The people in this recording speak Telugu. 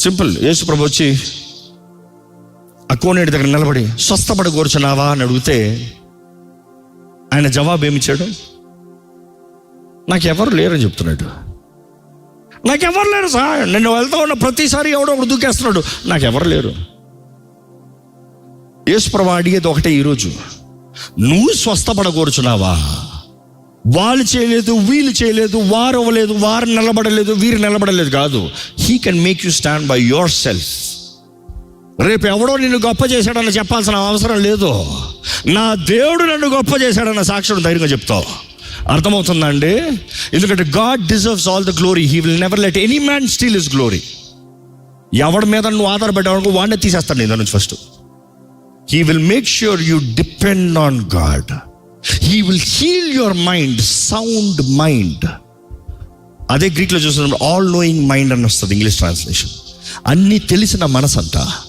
సింపుల్. యేసు ప్రభు వచ్చి ఆ కోనేటి దగ్గర నిలబడి స్వస్థపడ కూర్చున్నావా అని అడిగితే ఆయన జవాబు ఏమిచ్చాడు? నాకెవరు లేరని చెప్తున్నాడు. నాకెవరు లేరు సార్, నేను వెళ్తా ఉన్న ప్రతిసారి ఎవడో ఒకడు దూకేస్తున్నాడు, నాకెవరు లేరు. యేసు ప్రభు అడిగేది ఒకటే ఈరోజు, నువ్వు స్వస్థపడ కూర్చున్నావా? వాళ్ళు చేయలేదు, వీళ్ళు చేయలేదు, వారు అవ్వలేదు, వారు నిలబడలేదు, వీరు నిలబడలేదు కాదు. He can make you stand by your self. రేపు ఎవడో నిన్ను గొప్ప చేశాడని చెప్పాల్సిన అవసరం లేదు. నా దేవుడు నన్ను గొప్ప చేశాడన్న సాక్ష్యం ధైర్యంగా చెప్తావు. అర్థమవుతుందా అండి? ఎందుకంటే God deserves all the glory. He will never let any man steal his glory. ఎవడి మీద నువ్వు ఆధారపడ్డావు వాడినే తీసేస్తాడు నీ దాని నుంచి. First he will make sure you depend on God. He will heal your mind, sound mind. అదే గ్రీక్లో చూసినప్పుడు ఆల్ నోయింగ్ మైండ్ అని వస్తుంది ఇంగ్లీష్ ట్రాన్స్లేషన్. అన్నీ తెలిసిన మనసు అంట.